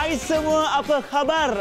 Hai semua, apa khabar?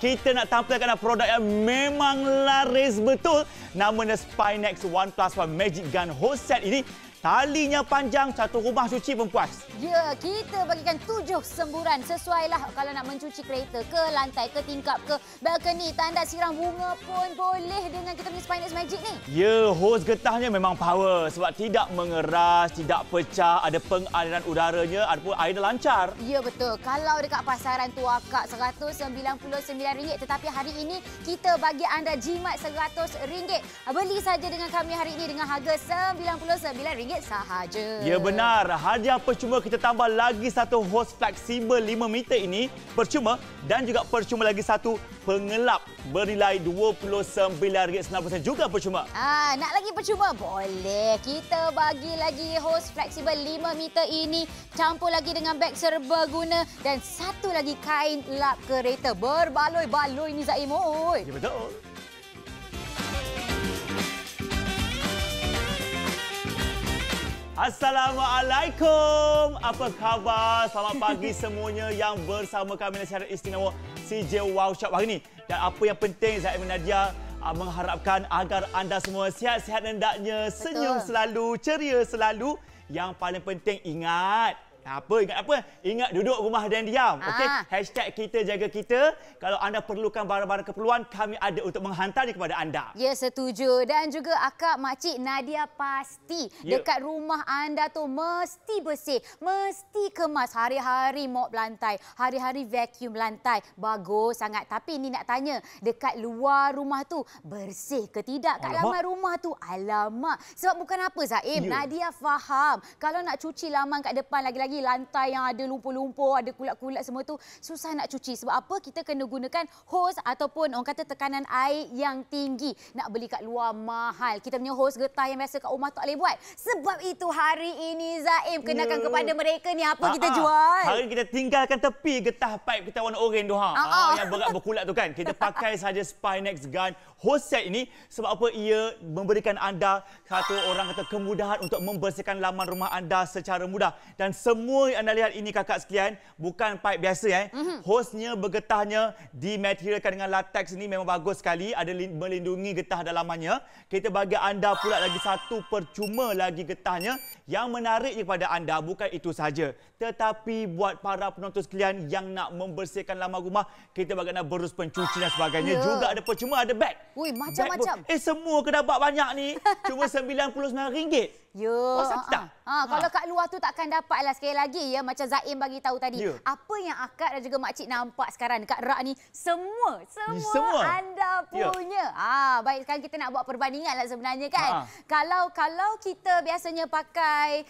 Kita nak tampilkan produk yang memang laris betul. Namanya Spinex 1+1 Magic Gun Hose Set ini. Talinya panjang, satu rumah cuci pun puas. Ya, kita bagikan 7 semburan. Sesuailah kalau nak mencuci kereta ke lantai, ke tingkap, ke balkoni. Tanda siram bunga pun boleh dengan kita punya Spinex Magic ni. Ya, hose getahnya memang power sebab tidak mengeras, tidak pecah, ada pengaliran udaranya, ada pun air lancar. Ya, betul. Kalau dekat pasaran tu akak RM199, tetapi hari ini kita bagi anda jimat RM100. Beli saja dengan kami hari ini dengan harga RM99 sahaja. Ya benar, hadiah percuma kita tambah lagi satu hose fleksibel 5 meter ini percuma dan juga percuma lagi satu pengelap bernilai RM29.90 juga percuma. Nak lagi percuma? Boleh. Kita bagi lagi hose fleksibel 5 meter ini campur lagi dengan beg serbaguna dan satu lagi kain lap kereta berbaloi-baloi ni Zaim. Ya betul. Assalamualaikum. Apa khabar? Selamat pagi semuanya yang bersama kami dalam siaran istimewa CJ Wow Shop hari ini. Dan apa yang penting Zaim dan Nadia mengharapkan agar anda semua sihat-sihat hendaknya, senyum selalu, ceria selalu. Yang paling penting ingat Ingat duduk rumah dan diam. Okey, hashtag kita jaga kita. Kalau anda perlukan barang-barang keperluan, kami ada untuk menghantarnya kepada anda. Ya, setuju. Dan juga akak, makcik, Nadia pasti dekat rumah anda tu mesti bersih, mesti kemas. Hari-hari mop lantai, hari-hari vacuum lantai. Bagus sangat. Tapi ni nak tanya, dekat luar rumah tu bersih ke tidak? Kat laman rumah tu, alamak. Sebab bukan apa Zaim, Nadia faham. Kalau nak cuci laman kat depan lagi-lagi lantai yang ada lumpur-lumpur, ada kulat-kulat semua tu susah nak cuci. Sebab apa? Kita kena gunakan hose ataupun orang kata tekanan air yang tinggi. Nak beli kat luar mahal. Kita punya hose getah yang biasa kat rumah tak boleh buat. Sebab itu hari ini Zaim kenakan kepada mereka ni apa kita jual. Hari ini kita tinggalkan tepi getah pipe kita warna oranye tu yang berat berkulat tu kan. Kita pakai saja Spinex Gun Hose Set ini sebab apa? Ia memberikan anda satu orang kata kemudahan untuk membersihkan laman rumah anda secara mudah. Dan semua yang anda lihat ini kakak sekalian bukan pipe biasa Hose-nya bergetahnya dimaterialkan dengan latex ini memang bagus sekali, ada melindungi getah dalamannya. Kita bagi anda pula lagi satu percuma lagi getahnya. Yang menariknya kepada anda bukan itu saja, tetapi buat para penonton sekalian yang nak membersihkan laman rumah, kita bagi anda berus pencuci dan sebagainya. Juga ada percuma, ada beg. Ui, macam-macam. Semua kena dapat banyak ni cuma RM99. Ya. Kalau kat luar tu takkan dapatlah. Sekali lagi ya, macam Zaim bagi tahu tadi. Apa yang akak dan juga makcik nampak sekarang dekat rak ni semua anda punya. Baik, sekarang kita nak buat perbandingan lah sebenarnya kan. Kalau kita biasanya pakai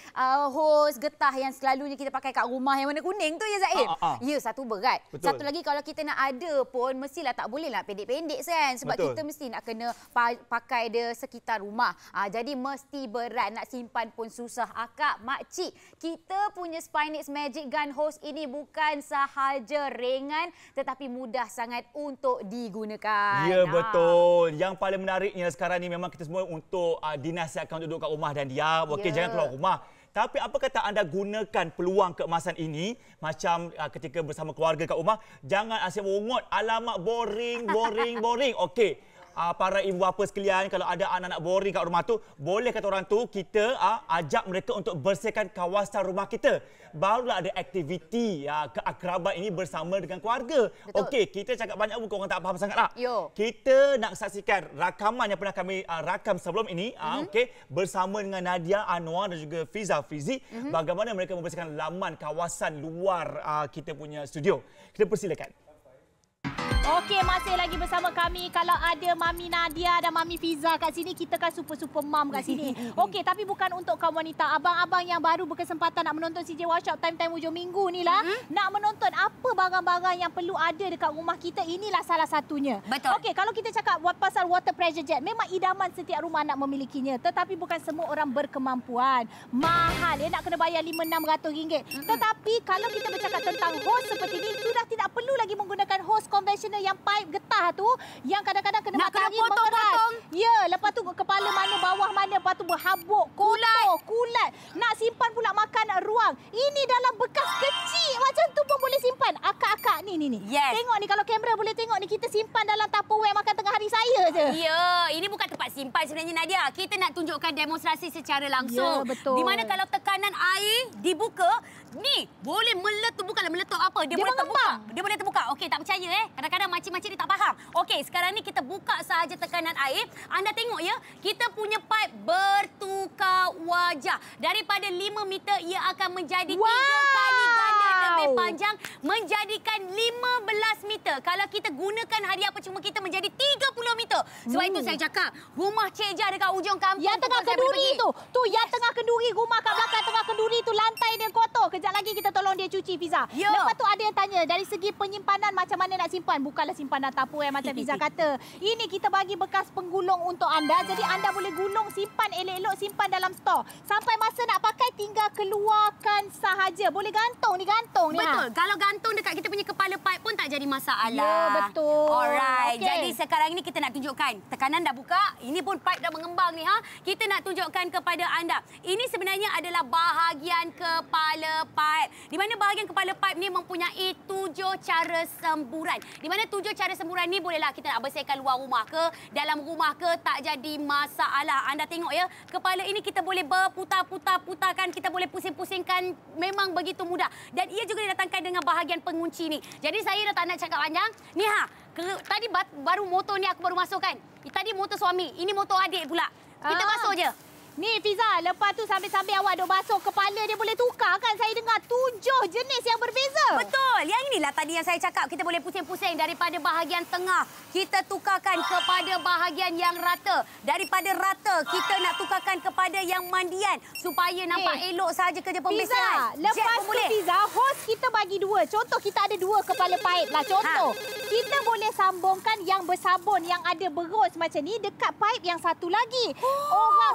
hose getah yang selalunya kita pakai kat rumah yang warna kuning tu ya Zaim. Ya, satu berat. Betul. Satu lagi kalau kita nak ada pun mestilah tak boleh lah pendek-pendek kan. Sebab kita mesti nak kena pakai dia sekitar rumah. Jadi mesti berat, nak simpan pun susah. Akak, makcik, kita punya Spinex Magic Gun Hose ini bukan sahaja ringan tetapi mudah sangat untuk digunakan. Ya, betul. Yang paling menariknya sekarang ni memang kita semua untuk dinasihatkan untuk duduk kat rumah dan diam. Okey, jangan keluar rumah. Tapi apa kata anda gunakan peluang keemasan ini macam ketika bersama keluarga kat rumah, jangan asyik mengungut, alamak boring. Okey. Para ibu bapa sekalian, kalau ada anak-anak boring kat rumah tu, boleh kata orang tu kita ajak mereka untuk bersihkan kawasan rumah kita. Barulah ada aktiviti keakraban ini bersama dengan keluarga. Okey, kita cakap banyak pun orang tak faham sangat lah. Kita nak saksikan rakaman yang pernah kami rakam sebelum ini bersama dengan Nadia Anwar dan juga Fiza Fizi, bagaimana mereka membersihkan laman kawasan luar kita punya studio. Kita persilakan. Okey, masih lagi bersama kami. Kalau ada Mami Nadia dan Mami Fiza kat sini, kita kan super mom kat sini. Okey, tapi bukan untuk kaum wanita. Abang-abang yang baru berkesempatan nak menonton CJ Wow Shop time-time hujung minggu ni lah. Nak menonton apa barang-barang yang perlu ada dekat rumah kita, inilah salah satunya. Betul. Okey, kalau kita cakap pasal water pressure jet, memang idaman setiap rumah nak memilikinya. Tetapi bukan semua orang berkemampuan. Mahal, nak kena bayar RM500-600. Tetapi kalau kita bercakap tentang hose seperti ini, sudah tidak perlu lagi menggunakan hose konvensional yang pipe getah tu yang kadang-kadang kena makan angin mengeras. Ya, lepas tu kepala mana bawah mana, lepas tu berhabuk, kulat. Nak simpan pula makan ruang. Ini dalam bekas kecil macam tu pun boleh simpan. Akak-akak tak? Ni. Yes. Tengok ni, kalau kamera boleh tengok ni, kita simpan dalam Tupperware makan tengah hari saya je. Ya, ini bukan tempat simpan sebenarnya Nadia. Kita nak tunjukkan demonstrasi secara langsung. Ya, betul. Di mana kalau tekanan air dibuka, ni boleh meletup, bukanlah meletup apa. Dia boleh terbuka. Dia boleh terbuka. Okey, tak percaya Kadang-kadang makcik-makcik ni tak faham. Okey, sekarang ni kita buka sahaja tekanan air. Anda tengok ya, kita punya pipe bertukar wajah. Daripada 5 meter, ia akan menjadi 3 kali ganda lebih panjang, menjadikan 15 meter. Kalau kita gunakan hadiah percuma kita menjadi 30 meter. Sebab itu saya cakap, rumah Cik Jah dekat ujung kampung. Yang tengah kenduri tu. Tu yang tengah kenduri, rumah kat belakang tengah kenduri tu, lantai dia kotor. Kejap lagi kita tolong dia cuci, Fiza. Yo. Lepas tu ada yang tanya, dari segi penyimpanan macam mana nak simpan? Bukanlah simpanan Tupperware macam Fiza kata. Ini kita bagi bekas penggulung untuk anda. Jadi anda boleh gulung, simpan elok-elok, simpan dalam stor. Sampai masa nak pakai, tinggal keluarkan sahaja. Boleh gantung ni. Betul. Kalau gantung dekat kita punya kepala pipe pun tak jadi masalah. Ya, betul. Alright. Okey. Jadi sekarang ini kita nak tunjukkan. Tekanan dah buka. Ini pun pipe dah mengembang ni. Kita nak tunjukkan kepada anda. Ini sebenarnya adalah bahagian kepala pipe. Di mana bahagian kepala pipe ni mempunyai 7 cara semburan. Di mana 7 cara semburan ni bolehlah kita nak bersihkan luar rumah ke, dalam rumah ke, tak jadi masalah. Anda tengok ya, kepala ini kita boleh berputar-putarkan, kita boleh pusing-pusingkan, memang begitu mudah. Dan ia juga didatangkan dengan bahagian pengunci ni. Jadi saya dah tak nak cakap panjang. Ni tadi baru motor ni aku baru masukkan. Tadi motor suami, ini motor adik pula. Kita basuh je. Ni Fiza, lepas tu sambil-sambil awak duk basuh, kepala dia boleh tukar kan? Saya dengar 7 jenis yang berbeza. Betul. Yang inilah tadi yang saya cakap. Kita boleh pusing-pusing daripada bahagian tengah. Kita tukarkan kepada bahagian yang rata. Daripada rata, kita nak tukarkan kepada yang mandian. Supaya nampak elok saja kerja pembersihan. Fiza, lepas tu Fiza, hos kita bagi 2. Contoh kita ada 2 kepala pipe lah. Contoh, kita boleh sambungkan yang bersabun, yang ada berus macam ni dekat pipe yang satu lagi.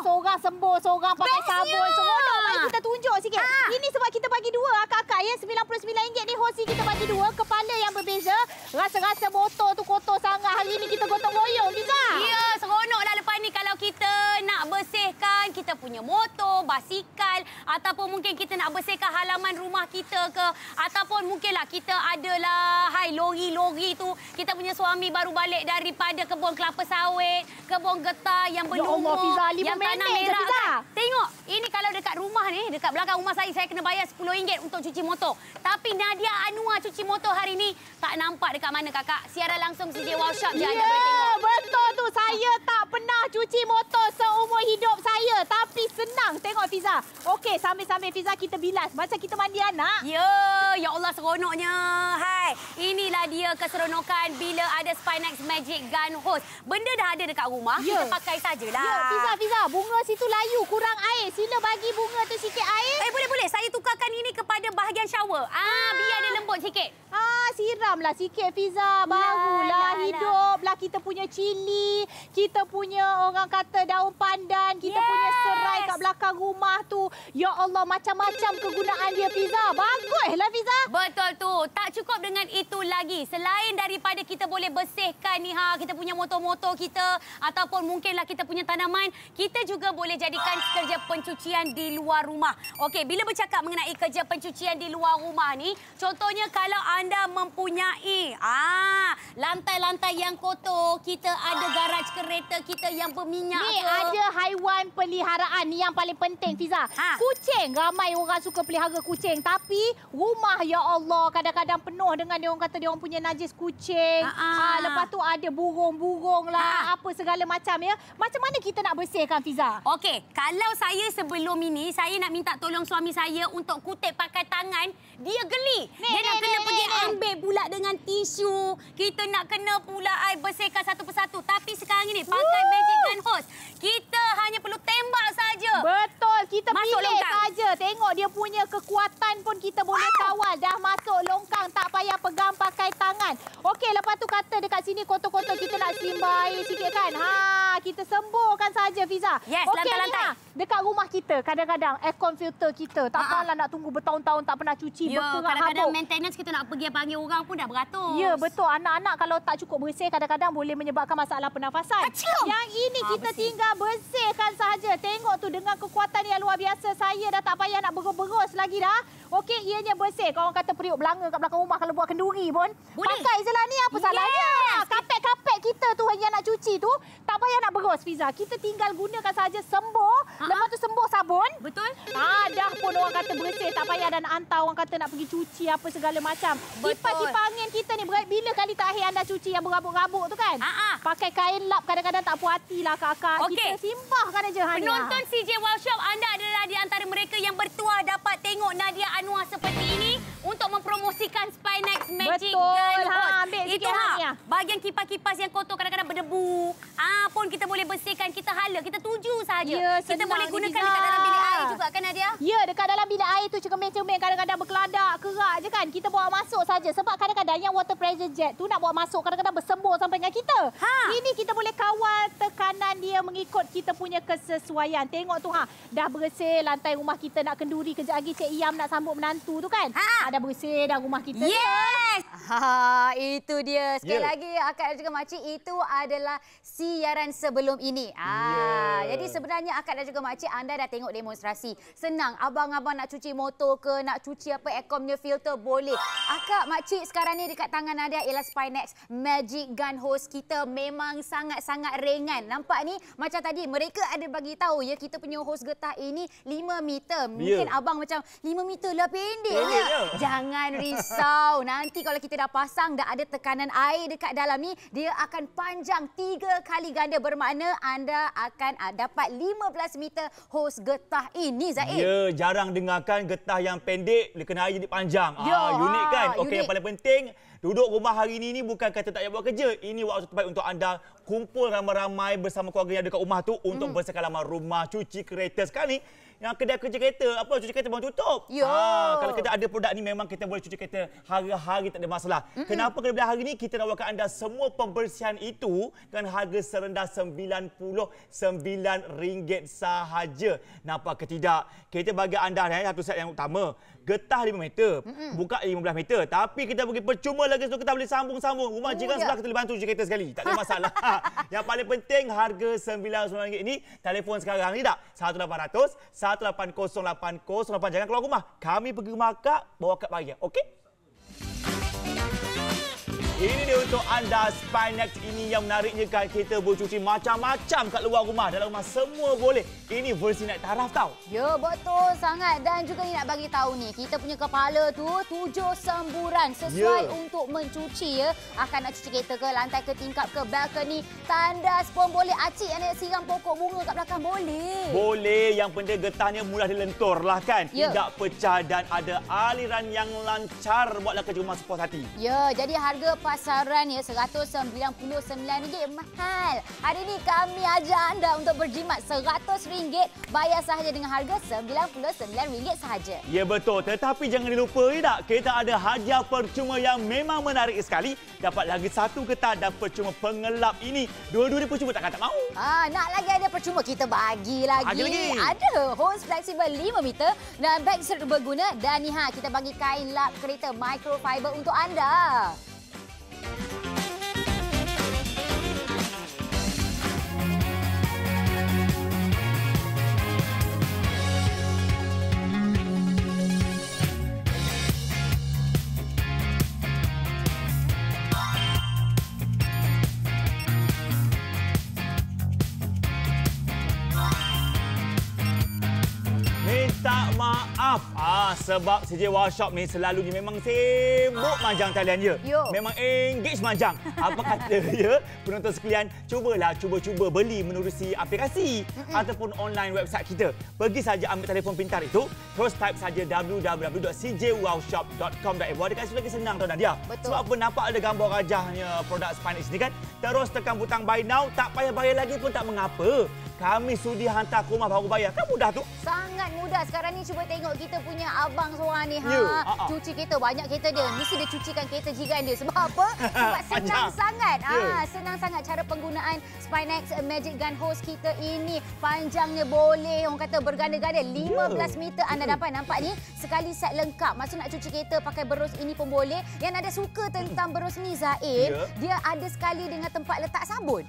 Seorang sembur, seorang pakai sabun. Seronok. Mari kita tunjuk sikit. Ini sebab kita bagi 2 akak-akak ya. RM99 ni hosi kita bagi 2. Kepala yang berbeza. Rasa-rasa motor tu kotor sangat. Hari ni kita gotong royong, Fiza. Ya, seronoklah lepas ni kalau kita nak bersihkan kita punya motor, basikal, ataupun mungkin kita nak bersihkan halaman rumah kita ke, ataupun mungkinlah kita adalah lori-lori tu. Kita punya suami baru balik daripada kebun kelapa sawit, kebun getah yang berlumur, Ya Allah, Fiza, 5 yang tanah minit je, merah Fiza. kan. Tengok, ini kalau dekat rumah ni, dekat belakang rumah saya kena bayar RM10 untuk cuci motor. Tapi Nadia Anwar cuci motor hari ni tak nampak dekat mana kakak. Siaran langsung CJ Wow Shop je anda boleh tengok. Betul tu. Saya tak pernah cuci motor seumur hidup saya. Tapi senang. Tengok Fiza. Okey, sambil-sambil Fiza kita bilas. Macam kita mandi anak. Ya Allah seronoknya. Inilah dia keseronokan bila ada Spinax Magic Gun Hose. Benda dah ada dekat rumah, kita pakai sajalah. Ya, Fiza, bunga situ layu, kurang air. Sila bagi bunga tu sikit air. Boleh. Saya tukarkan ini kepada bahagian shower. Biar dia lembut sikit. Siramlah sikit Fiza. Barulah hiduplah kita punya cili. Kita punya orang kata daun pandan. Kita punya serai kat belakang rumah tu. Ya Allah, macam-macam kegunaan dia Fiza. Baguslah Fiza. Betul tu. Tak cukup dengan itu lagi. Selain daripada kita boleh bersihkan ni kita punya motor-motor kita ataupun mungkinlah kita punya tanaman, kita juga boleh jadikan kerja pencucian di luar rumah. Okey, bila bercakap mengenai kerja pencucian di luar rumah ni, contohnya kalau anda mempunyai lantai-lantai yang kotor, kita ada garaj kereta kita yang berminyak ni ada haiwan peliharaan ni yang paling penting Fiza. Kucing. Ramai orang suka pelihara kucing. Tapi rumah ya Allah kadang-kadang penuh dengan dia orang kata dia orang punya najis kucing. Lepas tu ada burung-burung lah. Apa segala macam ya. Macam mana kita nak bersihkan Fiza? Okey, kalau saya sebelum ini saya nak minta tolong suami saya untuk kutip pakai tangan, dia geli. Dia nak kena pergi ambil pula dengan tisu. Kita nak kena pula bersihkan satu persatu. Tapi sekarang ini pakai Magic Gun Hose, kita hanya perlu tembak saja. Betul, kita masuk pilih saja. Tengok dia punya kekuatan pun kita boleh kawal. Dah masuk longkang, tak payah pegang pakai tangan. Okey, lepas tu kata dekat sini kotor-kotor kita nak simbai sikit kan. Kita semburkan saja Fiza. Yes, okey, lantai-lantai. dekat rumah kita kadang-kadang aircon filter kita tak apalah nak tunggu bertahun-tahun tak pernah cuci, berkerak kadang-kadang habuk. maintenance kita nak pergi panggil orang pun dah beratus. Ya, betul. Anak-anak kalau tak cukup bersih kadang-kadang boleh menyebabkan masalah pernafasan. Acum! Yang ini kita tinggal bersihkan sahaja. Tengok tu dengan kekuatan yang luar biasa. Saya dah tak payah nak berus lagi dah. Okey, ianya bersih. Kalau orang kata periuk belanga kat belakang rumah kalau buat kenduri pun. Boleh. Pakai je lah ni, apa salahnya? Kapek-kapek kita tu yang nak cuci tu, tak payah nak berus, Fiza. Kita tinggal gunakan saja sembur. Lepas tu sembur sabun. Betul? Dah pun orang kata bersih. Tak payah dan hantar orang kata nak pergi cuci apa segala macam. Kipas-kipas angin kita ni, bila kali terakhir anda cuci yang berabuk-rabuk tu kan? Pakai kain lap kadang-kadang tak puas hati lah kakak. Kita simbahkan aja hanya. Penonton CJ Wow Shop, anda adalah di antara mereka yang bertuah dapat tengok Nadia Anwar seperti ini untuk mempromosikan Spinex Magic Gun Hose. Itu bahagian kipas-kipas yang kotor kadang-kadang berdebu. Pun kita boleh bersihkan, kita hala, kita tuju saja. Ya, kita boleh gunakan dekat dalam bilik air juga kan Nadia? Ya, dekat dalam bilik air tu cermin-cermin kadang-kadang berkeladak, kerak je kan. Kita bawa masuk saja sebab kadang-kadang yang water pressure jet tu nak bawa masuk kadang-kadang bersembur sampai dengan kita. Ini kita boleh kawal tekanan dia mengikut kita punya kesesuaian. Tengok tu dah bersih lantai rumah kita, nak kenduri kejap lagi Cik Iyam nak sambut menantu tu kan. Dah bersih dah rumah kita. Yes! Itu dia. Sekali lagi akak dan juga makcik, itu adalah siaran sebelum ini. Jadi sebenarnya akak dan juga makcik, anda dah tengok demonstrasi. Senang, abang-abang nak cuci motor ke, nak cuci apa airconnya filter boleh. Akak, makcik sekarang ni dekat tangan Nadia ialah Spinex Magic Gun Hose. Kita memang sangat-sangat ringan. Nampak ni macam tadi mereka ada bagi tahu ya, kita punya hose getah ini 5 meter. Mungkin abang macam 5 meter lah pendeknya. Jangan risau. Nanti kalau kita dah pasang, dah ada tekanan air dekat dalam ni, dia akan panjang 3 kali ganda. Bermakna anda akan dapat 15 meter hose getah ini, Zaid. Ya, jarang dengarkan getah yang pendek boleh kena air jadi panjang. Unik kan? Okey, yang paling penting, duduk rumah hari ini bukan kata tak payah buat kerja. Ini waktu terbaik untuk anda kumpul ramai-ramai bersama keluarga yang ada kat rumah tu untuk bersihkan halaman rumah, cuci kereta. Sekarang ni yang kedai cuci kereta, cuci kereta baru tutup. Kalau kita ada produk ni memang kita boleh cuci kereta hari-hari, tak ada masalah. Kenapa kena beli hari ni? Kita nak buatkan anda semua pembersihan itu dengan harga serendah RM99 sahaja. Nampak ke tidak? Kita bagi anda satu set yang utama. Getah 5 meter, buka 15 meter. Tapi kita bagi percuma lagi, so kita boleh sambung-sambung. Rumah jiran sebelah kita boleh bantu cuci kereta sekali. Tak ada masalah. Yang paling penting harga RM99 ini, telefon sekarang ni tak? 1800 1808008. Jangan keluar rumah. Kami pergi rumah akak, bawa akak bayar. Okey? Ini dia untuk anda, Spinex ini yang menariknya kan, kita boleh cuci macam-macam kat luar rumah. Dalam rumah semua boleh. Ini versi naik taraf tau. Ya, betul sangat. Dan juga ni nak bagi tahu ni, kita punya kepala tu 7 semburan sesuai untuk mencuci ya. Akan nak cuci kereta ke, lantai ke, tingkap ke, balkoni, tandas pun boleh. Acik yang nak siram pokok bunga kat belakang boleh. Boleh. Yang penting getahnya mudah dilentur lah kan. Tidak pecah dan ada aliran yang lancar. Buatlah kerja rumah sepuas hati. Ya, jadi harga pasaran ya RM199 mahal. Hari ini kami ajak anda untuk berjimat RM100, bayar sahaja dengan harga RM99 sahaja. Ya betul, tetapi jangan dilupa tak, kita ada hadiah percuma yang memang menarik sekali. Dapat lagi satu getah dan percuma pengelap ini. Dua-dua percuma, takkan tak mahu. Nak lagi ada percuma, kita bagi lagi. Ada hose fleksibel 5 meter dan beg serbaguna. Dan ni kita bagi kain lap kereta microfiber untuk anda. Minta maaf sebab CJ Wow Shop ni selalunya memang sibuk manjang talian je. Memang engage manjang. Apa kata ya penonton sekalian, cuba beli menerusi aplikasi ataupun online website kita. Pergi saja ambil telefon pintar itu, terus type saja www.cjwowshop.com.my. Dekat situ lagi senang tau Nadia. Sebab apa, nampak ada gambar rajahnya produk Spinex ni kan. Terus tekan butang buy now, tak payah bayar lagi pun tak mengapa. kami sudi hantar ke rumah baru bayar. Kan mudah tu. Sangat mudah. Sekarang ni cuba tengok kita punya abang seorang ni. Ya, Cuci kereta, banyak kereta dia. Mesti dia cucikan kereta jiran dia. Sebab apa? Sebab senang sangat. Senang sangat cara penggunaan Spinex Magic Gun Hose kita ini. Panjangnya boleh orang kata berganda-ganda. 15 meter anda dapat. Nampak ni? Sekali set lengkap. Maksud nak cuci kereta pakai berus ini pun boleh. Yang ada suka tentang berus ni Zaim, dia ada sekali dengan tempat letak sabun.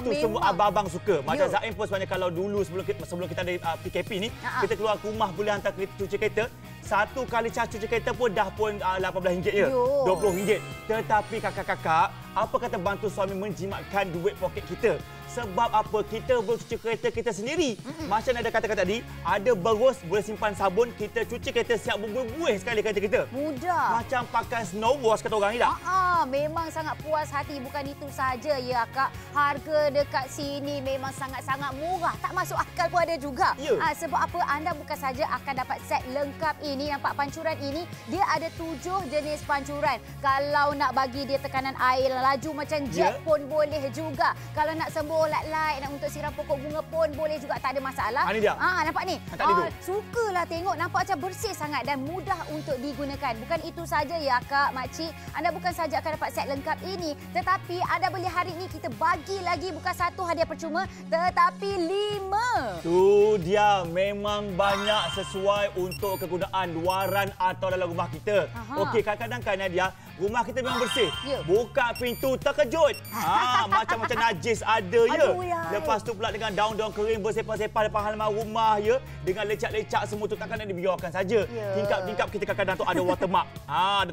Itu semua abang-abang suka. Macam Zaim pun sebenarnya kalau dulu sebelum kita ada PKP ni, kita keluar rumah boleh hantar kereta cuci kereta. Satu kali cas cuci kereta pun dah pun RM18 je. RM20. Tetapi kakak-kakak, apa kata bantu suami menjimatkan duit poket kita? Sebab apa? Kita boleh cuci kereta kita sendiri. Macam ada kata-kata tadi, ada berus, boleh simpan sabun, kita cuci kereta siap berbuih sekali kereta kita. Mudah. Macam pakai snow wash kata orang ni tak? Memang sangat puas hati. Bukan itu saja ya Kak. Harga dekat sini memang sangat-sangat murah. Tak masuk akal pun ada juga. Sebab apa? Anda bukan saja akan dapat set lengkap ini. Nampak pancuran ini? Dia ada 7 jenis pancuran. Kalau nak bagi dia tekanan air laju macam jet pun boleh juga. Kalau nak sembuh light nak untuk siram pokok bunga pun boleh juga, tak ada masalah. Ini dia. Nampak ni? Sukalah tengok, nampak macam bersih sangat dan mudah untuk digunakan. Bukan itu saja ya Kak, Makcik. Anda bukan saja akan dapat set lengkap ini, tetapi anda beli hari ini kita bagi lagi bukan 1 hadiah percuma, tetapi 5. Tu dia, memang banyak sesuai untuk kegunaan luaran atau dalam rumah kita. Okey, kadang-kadang kan Nadia, rumah kita memang bersih. Buka pintu terkejut. Macam-macam najis ada ya. Lepas tu pula dengan daun-daun kering bersepah-sepah depan halaman rumah ya. Dengan lecak-lecak semua tu takkan nak dibiarkan saja. Tingkap-tingkap kita kadang-kadang tu ada watermark. Ada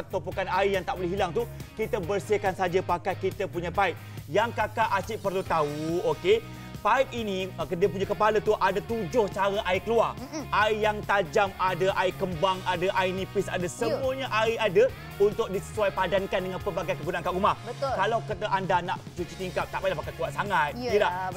tumpukan air yang tak boleh hilang tu. Kita bersihkan saja pakai kita punya pipe. Yang kakak Acik perlu tahu, okey. Pipe ini, dia punya kepala tu ada 7 cara air keluar. Air yang tajam ada, air kembang ada, air nipis ada. Semuanya air ada untuk disesuai padankan dengan pelbagai kegunaan kat rumah. Kalau kata anda nak cuci tingkap, tak payah pakai kuat sangat.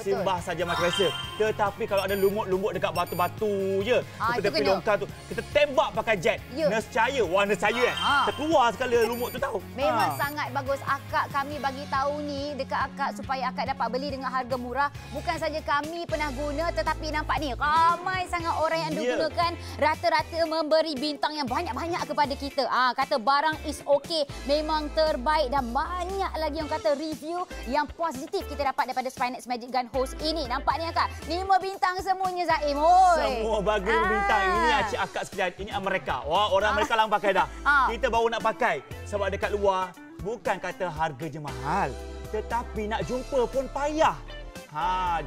Simbah saja macam biasa. Tetapi kalau ada lumut-lumut dekat batu-batu je, kita pergi longkang tu, kita tembak pakai jet. Nescaya, nescaya terkeluar sekali lumut tu tahu. Memang sangat bagus. Akak kami bagi tahu ni dekat akak supaya akak dapat beli dengan harga murah. Bukan saja kami pernah guna, tetapi nampak ni ramai sangat orang yang digunakan. Rata-rata memberi bintang yang banyak-banyak kepada kita. Kata barang is okay, memang terbaik dan banyak lagi yang kata review yang positif kita dapat daripada Spinex Magic Gun Hose ini. Nampak ni akak, 5 bintang semuanya Zaim. Semua bagi bintang. Ini Acik akak sekalian, ini mereka. Orang mereka lang pakai dah. Kita baru nak pakai sebab dekat luar bukan kata harga je mahal, tetapi nak jumpa pun payah.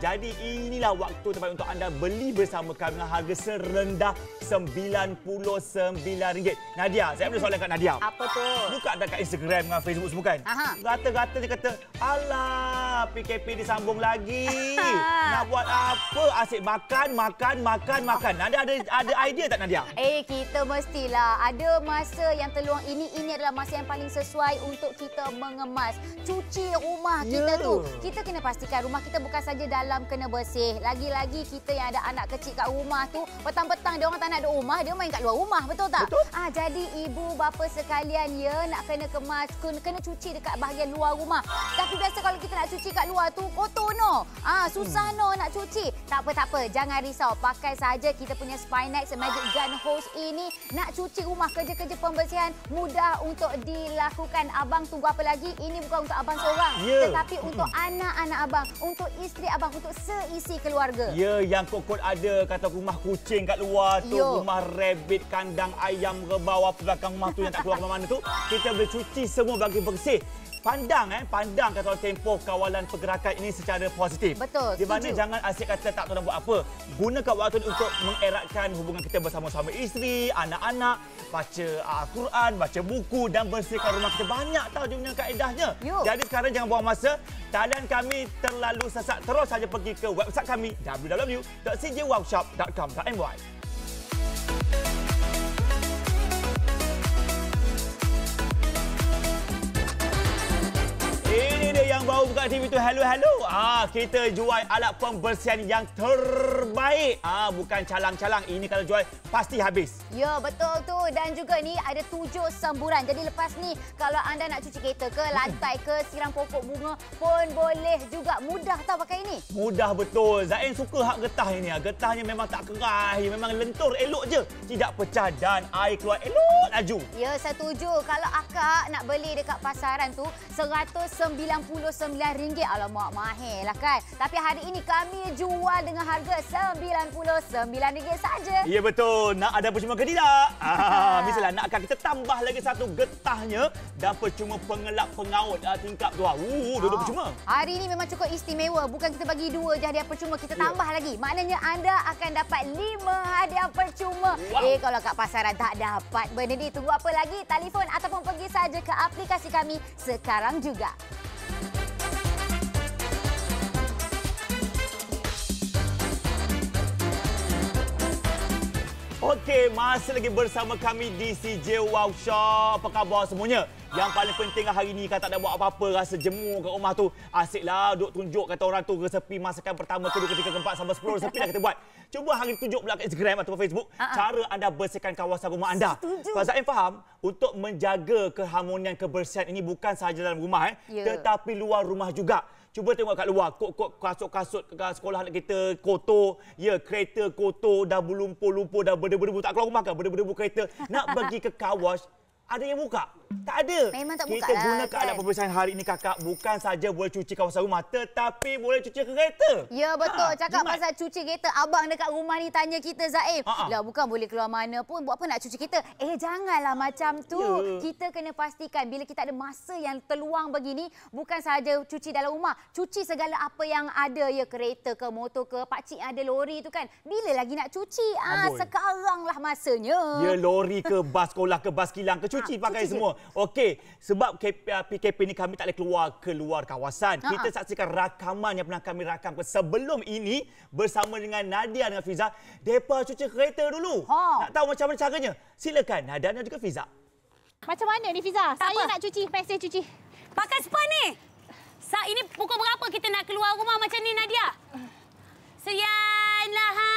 Jadi inilah waktu terbaik untuk anda beli bersama kami dengan harga serendah RM99. Nadia, saya ada soalan kat Nadia. Apa tu? Buka dekat Instagram dengan Facebook semua kan? Rata-rata dia kata, alah PKP disambung lagi. Nak buat apa? Asyik makan. Nadia ada idea tak Nadia? Kita mestilah ada masa yang terluang ini. Ini adalah masa yang paling sesuai untuk kita mengemas, cuci rumah kita tu. Kita kena pastikan rumah kita bukan saja dalam kena bersih. Lagi-lagi kita yang ada anak kecil kat rumah tu, petang-petang dia orang tak nak duduk rumah, dia main kat luar rumah, betul tak? Betul. Jadi ibu bapa sekalian ya, nak kena kemas, kena cuci dekat bahagian luar rumah. Tapi biasa kalau kita nak cuci kat luar tu kotor no. Susah no nak cuci. Tak apa, jangan risau. Pakai saja kita punya Spinex Magic Gun Hose ini. Nak cuci rumah, kerja-kerja pembersihan mudah untuk dilakukan. Abang tunggu apa lagi? Ini bukan untuk abang seorang, tetapi untuk anak-anak abang, untuk isteri abang, untuk seisi keluarga. Yang kokot ada kata rumah kucing kat luar tu, rumah rabbit, kandang ayam, rebau apa belakang rumah tu yang tak keluar ke mana tu, kita boleh cuci semua bagi bersih. Pandang kata orang tempoh kawalan pergerakan ini secara positif. Betul. Di mana jangan asyik kata tak tahu nak buat apa. Gunakan waktu ini untuk mengeratkan hubungan kita bersama suami isteri, anak-anak, baca Al-Quran, baca buku dan bersihkan rumah kita. Banyak tahu jumlah kaedahnya. Jadi sekarang jangan buang masa. Talian kami terlalu sesak. Terus saja pergi ke website kami www.cjworkshop.com.my. Ini dia yang baru buka TV tu, hello. Kita jual alat pembersihan yang terbaik. Bukan calang-calang. Ini kalau jual pasti habis. Ya, betul tu. Dan juga ni ada 7 semburan. Jadi lepas ni kalau anda nak cuci kereta ke, lantai ke, siram pokok bunga pun boleh juga. Mudah tau pakai ini. Mudah betul. Zain suka hak getah ini. Getahnya memang tak keras, memang lentur elok je. Tidak pecah dan air keluar elok laju. Ya, setuju. Kalau akak nak beli dekat pasaran tu RM199. Alamak, mahal lah kan. Tapi hari ini kami jual dengan harga RM99 saja. Ya betul. Nak ada percuma ke tidak? Misalnya nakkan kita tambah lagi satu getahnya dan percuma pengelap pengaut tingkap tu. Dua-dua percuma. Hari ini memang cukup istimewa. Bukan kita bagi 2 je hadiah percuma, kita tambah lagi. Maknanya anda akan dapat 5 hadiah percuma. Wow. Kalau kat pasaran tak dapat benda ni, tunggu apa lagi? Telefon ataupun pergi saja ke aplikasi kami sekarang juga. Okey, masih lagi bersama kami di CJ Wow Shop. Apa khabar semuanya? Yang paling penting hari ni kan tak ada buat apa-apa, rasa jemur kat rumah tu. Asiklah duk tunjuk kata orang tu resepi masakan pertama, kedua, ketiga, keempat sampai 10 resepi dah kita buat. Cuba hari ni tunjuk pula kat Instagram atau Facebook cara anda bersihkan kawasan rumah anda. Sebab Zain faham untuk menjaga keharmonian kebersihan ini bukan sahaja dalam rumah tetapi luar rumah juga. Cuba tengok kat luar, kok kasut-kasut sekolah anak kita kotor, kereta kotor, dah berlumpur-lumpur, dah berdebu-debu, tak keluar rumah kan, berdebu-debu kereta. Nak pergi ke car wash, ada yang buka? Tak ada. Memang tak buka kita lah, gunakan kan? alat pembersihan hari ini kakak bukan saja boleh cuci kawasan rumah tetapi boleh cuci kereta. Ya betul. Cakap jimat. pasal cuci kereta, abang dekat rumah ni tanya kita, Zaim. Lah bukan boleh keluar mana pun, buat apa nak cuci kereta? Janganlah macam tu. Kita kena pastikan bila kita ada masa yang terluang begini, bukan sahaja cuci dalam rumah, cuci segala apa yang ada, kereta ke, motor ke, pakcik ada lori tu kan. Bila lagi nak cuci? Sekaranglah masanya. Lori ke, bas sekolah ke, bas kilang ke, cuci pakai cuci semua. Okey, sebab PKP ni kami tak boleh keluar kawasan. Kita saksikan rakaman yang pernah kami rakam sebelum ini bersama dengan Nadia dengan Fiza. Depa cuci kereta dulu. Nak tahu macam mana caranya? Silakan Nadia dan juga Fiza. Macam mana ni Fiza? Saya nak cuci, mesej cuci. Pakai spa ni. Ini pukul berapa kita nak keluar rumah macam ni, Nadia? Sianlah, hai.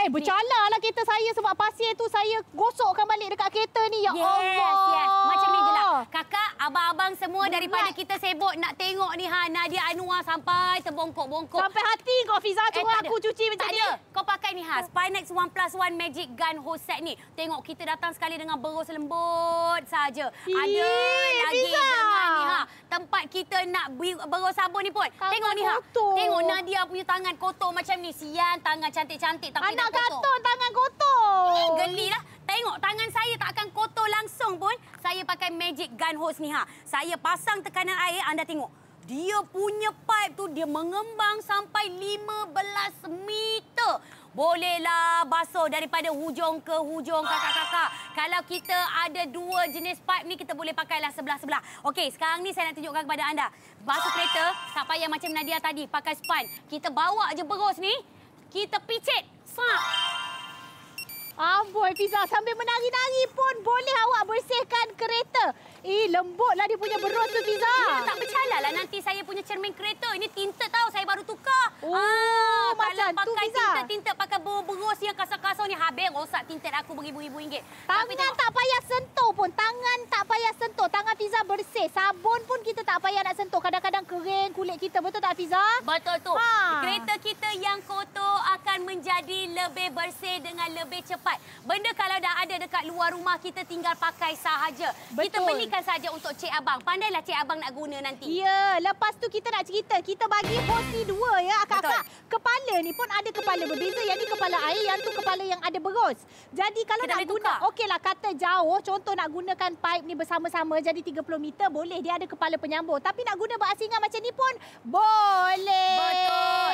Bercala lah kereta saya sebab pasir tu saya gosokkan balik dekat kereta ni. Ya Allah. Yes. Macam ni je lah. Kakak, abang-abang semua daripada kita sibuk nak tengok ni Nadia Anwar sampai terbongkok-bongkok. Sampai hati kau Fiza cuma aku cuci macam ni. Kau pakai ni Spinex 1+1 Magic Gun Hose Set ni. Tengok kita datang sekali dengan berus lembut saja. Ada lagi Fiza. dengan ni tempat kita nak berus sabun ni pun. Tangan tengok ni kotor. Tengok Nadia punya tangan kotor macam ni. Sian tangan cantik-cantik tapi Anak dah kotor. kartun tangan kotor. Gelilah. Tengok tangan saya tak akan kotor langsung pun. Saya pakai Magic Gun Hose ni Saya pasang tekanan air, anda tengok. Dia punya pipe tu dia mengembang sampai 15 meter. Bolehlah basuh daripada hujung ke hujung kakak-kakak. Kalau kita ada 2 jenis pipe ni, kita boleh pakailah sebelah-sebelah. Okey, sekarang ni saya nak tunjukkan kepada anda. Basuh kereta, tak payah macam Nadia tadi pakai span. Kita bawa je berus ni, kita picit. Amboi Fiza, sambil menari-nari pun boleh awak bersihkan kereta. Lembutlah dia punya berus tu Fiza. Tak bercala lah nanti saya punya cermin kereta. Ini tinted tahu, saya baru tukar. Macam kalau tu pakai Fiza. tinted pakai berus yang kasar-kasar ni, habis rosak tinted aku beribu-ribu ringgit. Tangan tak payah sentuh pun. Tangan tak payah sentuh. Tangan Fiza bersih. Sabun pun kita tak payah nak sentuh. Kadang-kadang kering kulit kita. Betul tak Fiza? Betul tu. Kereta kita yang kotor akan menjadi lebih bersih dengan lebih cepat. Benda kalau dah ada dekat luar rumah, kita tinggal pakai sahaja. Kita belikan saja untuk Cik Abang. Pandailah Cik Abang nak guna nanti. Ya, lepas tu kita nak cerita. Kita bagi porsi 2 ya akak-akak. Kepala ni pun ada kepala berbeza. Yang ni kepala air, yang tu kepala yang ada berus. Jadi kalau kita nak guna, okeylah kata jauh, contoh nak gunakan pipe ni bersama-sama jadi 30 meter, boleh dia ada kepala penyambung. Tapi nak guna berasingan macam ni pun boleh. Betul.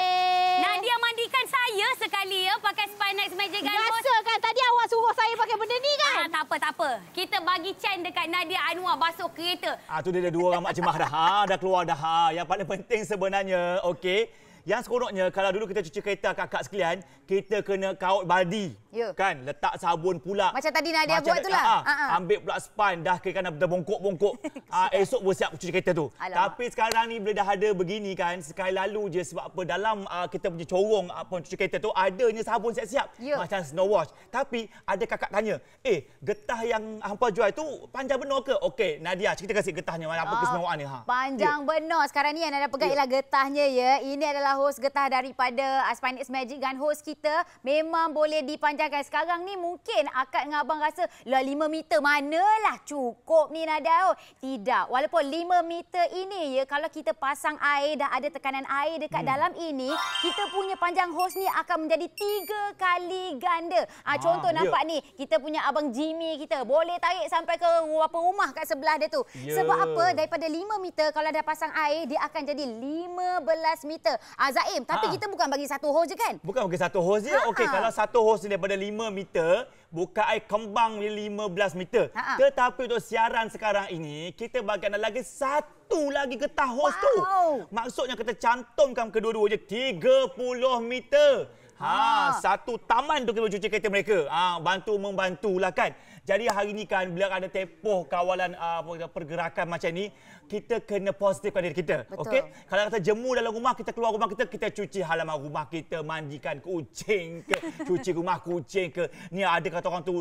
Nadia mandikan saya sekali pakai Spinex Magic Gun Hose. Rasa kan tadi awak suruh saya pakai benda ni kan? Tak apa. Kita bagi can dekat Nadia Anwar basuh kereta. Tu dia 2 orang mak cemah dah. Dah keluar dah. Yang paling penting sebenarnya, okey. Yang seronoknya kalau dulu kita cuci kereta kakak sekalian, kita kena kaut baldi. Kan, letak sabun pula. Macam tadi Nadia buat tu lah. Ambil pula span, dah kira kan dah bongkok-bongkok. Esok bersiap cuci kereta tu. Tapi sekarang ni bila dah ada begini kan, sekali lalu je sebab apa dalam kita punya corong cuci kereta tu adanya sabun siap-siap. Macam snow wash. Tapi ada kakak tanya, getah yang hampa jual tu panjang benar ke? Okey, Nadia, kita kasih getahnya mana apa keistimewaan ni. Panjang benar. Sekarang ni yang Nadia pegang ialah getahnya ya. Ini adalah hos getah daripada Spinex Magic Gun hose kita. Memang boleh dipanjangkan. Sekarang ni mungkin akak dengan abang rasa lah 5 meter manalah cukup ni Nadia. Tidak. Walaupun 5 meter ini ya, kalau kita pasang air, dah ada tekanan air dekat dalam ini, kita punya panjang hos ni akan menjadi 3 kali ganda. Contoh nampak ni, kita punya abang Jimmy kita boleh tarik sampai ke beberapa rumah kat sebelah dia tu. Sebab apa? Daripada 5 meter kalau dah pasang air, dia akan jadi 15 meter. Zaim, tapi kita bukan bagi satu hos je kan? Bukan bagi satu hos je. Okey, kalau satu hos ni daripada 5 meter, buka air kembang 15 meter. Tetapi untuk siaran sekarang ini, kita bagi anda lagi satu lagi getah hos tu. Maksudnya kita cantumkan kedua-duanya 30 meter. Satu taman tu kita cuci kereta mereka. Membantulah kan. Jadi hari ni kan bila ada tempoh kawalan pergerakan macam ni, kita kena positifkan diri kita. Okey? Kalau kata jemur dalam rumah, kita keluar rumah kita cuci halaman rumah kita, mandikan kucing ke, cuci rumah kucing ke. Ni ada kata orang tu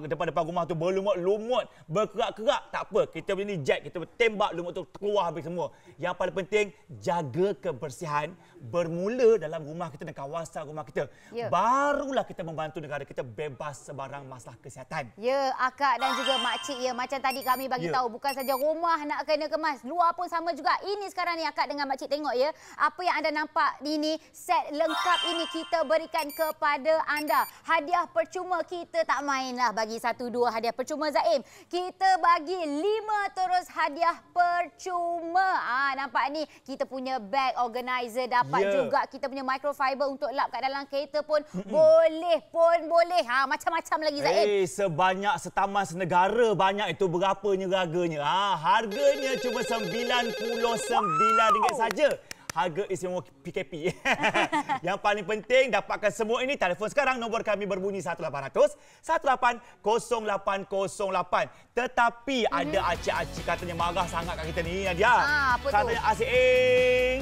depan rumah tu berlumut-lumut, berkerak-kerak, tak apa. Kita boleh eject, kita tembak lumut tu keluar habis semua. Yang paling penting jaga kebersihan bermula dalam rumah kita dan kawasan rumah kita. Barulah kita membantu negara kita bebas sebarang masalah kesihatan. Akak dan juga makcik ya, macam tadi kami bagi tahu bukan saja rumah nak kena kemas, luar pun sama juga. Ini sekarang ni akak dengan makcik tengok ya, apa yang anda nampak ini, set lengkap ini kita berikan kepada anda. Hadiah percuma, kita tak mainlah bagi 1-2 hadiah percuma Zaim. Kita bagi 5 terus hadiah percuma. Nampak ni, kita punya bag organizer dapat juga, kita punya microfiber untuk lap kat dalam kereta pun boleh. Macam-macam lagi Zaim. Sebanyak setaman senegara banyak itu, berapanya harganya? Harganya cuma RM99 saja. Harga istimewa PKP. Yang paling penting dapatkan semua ini, telefon sekarang, nombor kami berbunyi 1800 180808. Tetapi ada acik-acik katanya marah sangat kat kita ni Nadia. Katanya asyik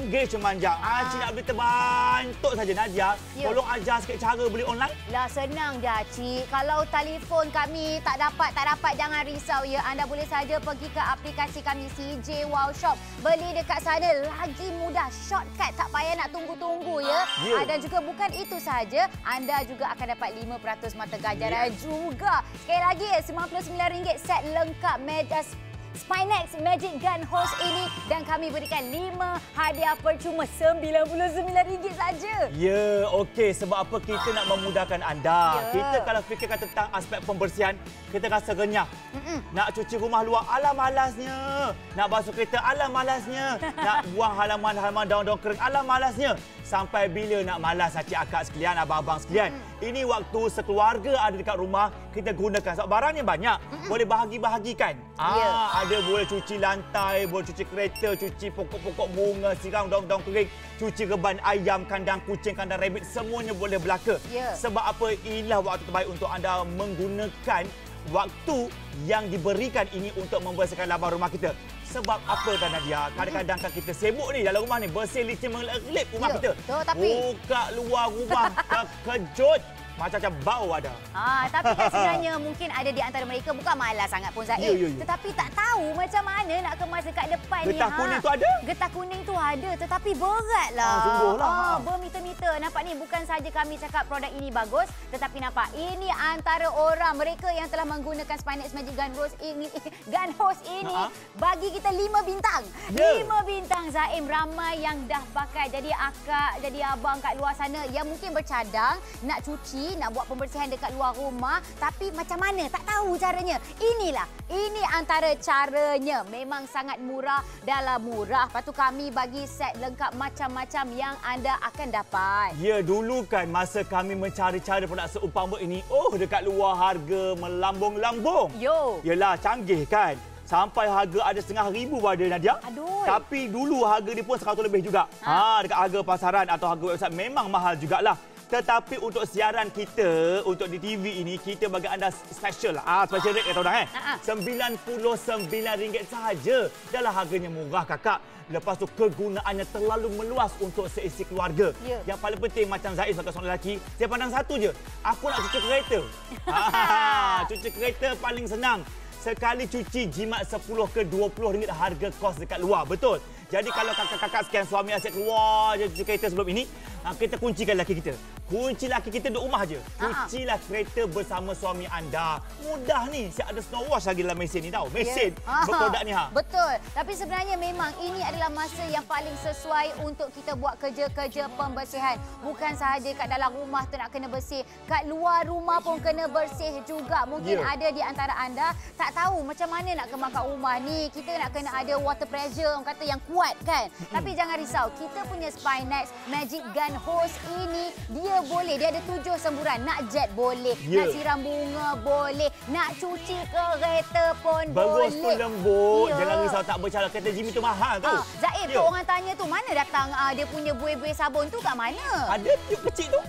engage memanjang. Acik nak beli terbantuk saja Nadia. Tolong ajar sikit cara beli online. Lah senang je Acik. Kalau telefon kami tak dapat, jangan risau ya. Anda boleh saja pergi ke aplikasi kami CJ Wow Shop. Beli dekat sana lagi mudah. Shortcut, tak payah nak tunggu-tunggu ya. Dan juga bukan itu saja, anda juga akan dapat 5% mata ganjaran juga. Sekali lagi RM99 set lengkap Spinex Magic Gun hose ini, dan kami berikan 5 hadiah percuma RM99 saja. Okey, sebab apa kita nak memudahkan anda. Kita kalau fikirkan tentang aspek pembersihan, kita rasa renyah. Nak cuci rumah luar, alah malasnya. Nak basuh kereta, alah malasnya. Nak buang halaman-halaman daun-daun kering, alah malasnya. Sampai bila nak malas acik-akak sekalian, abang-abang sekalian. Ini waktu sekeluarga ada dekat rumah, kita gunakan. Sebab barangnya banyak. Boleh bahagi-bahagikan. Ada boleh cuci lantai, boleh cuci kereta, cuci pokok-pokok bunga, siram daun-daun kering, cuci reban ayam, kandang kucing, kandang rabbit, semuanya boleh berlaka. Sebab apa? Inilah waktu terbaik untuk anda menggunakan waktu yang diberikan ini untuk membersihkan laban rumah kita. Sebab apa kan Nadia? Kadang-kadang kan kita sibuk ni dalam rumah ni, bersih licin mengelip rumah kita. Buka luar rumah, terkejut. Macam-macam bau ada. Tapi kan sebenarnya mungkin ada di antara mereka bukan malas sangat pun Zaid. Tetapi tak tahu macam mana nak kemas dekat depan ni. Getah kuning tu ada? Getah kuning tu ada, tetapi beratlah. Sungguhlah. Bermeter-meter. Nampak ni, bukan saja kami cakap produk ini bagus, tetapi nampak ini antara orang mereka yang telah menggunakan Spinex Magic Gun hose ini bagi kita 5 bintang. 5 bintang Zaim. Ramai yang dah pakai. Jadi akak, jadi abang kat luar sana yang mungkin bercadang nak cuci, nak buat pembersihan dekat luar rumah, tapi macam mana? Tak tahu caranya. Ini antara caranya. Memang sangat murah dalam murah. Lepas tu kami bagi set lengkap macam-macam yang anda akan dapat. Dulu kan masa kami mencari-cari produk seumpama ini, dekat luar harga melambung-lambung. Yelah, canggih kan. Sampai harga ada RM1,500 ada Nadia. Tapi dulu harga dia pun 100 lebih juga. Dekat harga pasaran atau harga website memang mahal jugalah. Tetapi untuk siaran kita, untuk di TV ini, kita bagi anda special. Special rate kata orang RM99 sahaja. Dahlah harganya murah kakak. Lepas tu kegunaannya terlalu meluas untuk seisi keluarga. Yang paling penting macam Zaiz sebagai seorang lelaki, saya pandang satu je. Aku nak cuci kereta. Cuci kereta paling senang. Sekali cuci jimat 10 ke 20 ringgit harga kos dekat luar. Betul. Jadi kalau kakak-kakak sekian suami asyik keluar je cuci kereta sebelum ini, kita kuncikan laki kita. Kunci laki kita duduk rumah je. Cucilah kereta bersama suami anda. Mudah ni. Saya ada snow wash lagi dalam mesin ni tau. Mesin berproduk ni Betul. Tapi sebenarnya memang ini adalah masa yang paling sesuai untuk kita buat kerja-kerja pembersihan. Bukan sahaja kat dalam rumah tu nak kena bersih. Kat luar rumah pun kena bersih juga. Mungkin ada di antara anda tak tahu macam mana nak kemaskan rumah ni. Kita nak kena ada water pressure, orang kata yang kuat kan. Tapi jangan risau. Kita punya Spinex Magic Gun Hose ini, dia boleh. Dia ada 7 semburan. Nak jet boleh. Nak siram bunga boleh. Nak cuci kereta pun boleh. Berus tu lembut. Jangan risau tak bercakap. Kereta Jimmy tu mahal tu. Zaid tu orang tanya tu, mana datang dia punya buih-buih sabun tu kat mana? Ada tiup kecil tu.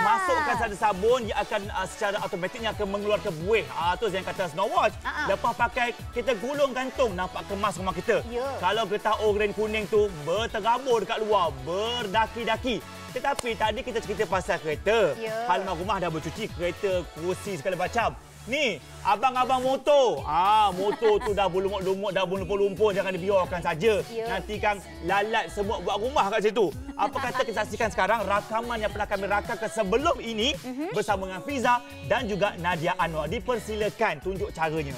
Masukkan satu sabun, dia akan secara automatiknya akan mengeluarkan buih. Tu yang kata snow wash. Lepas pakai, kita gulung gantung. Nampak kemas rumah kita. Kalau getah oren kuning tu berterabur dekat luar. Berdaki-daki. Tetapi tadi kita cerita pasal kereta. Halaman rumah dah bercuci, kereta, kursi segala macam. Ni, abang-abang motor. Motor tu dah berlumut-lumut, dah berlumpur-lumpur. Jangan dibiarkan saja. Nanti kan lalat semua buat rumah kat situ. Apa kata kita saksikan sekarang rakaman yang pernah kami rakamkan sebelum ini bersama dengan Fiza dan juga Nadia Anwar. Dipersilakan tunjuk caranya.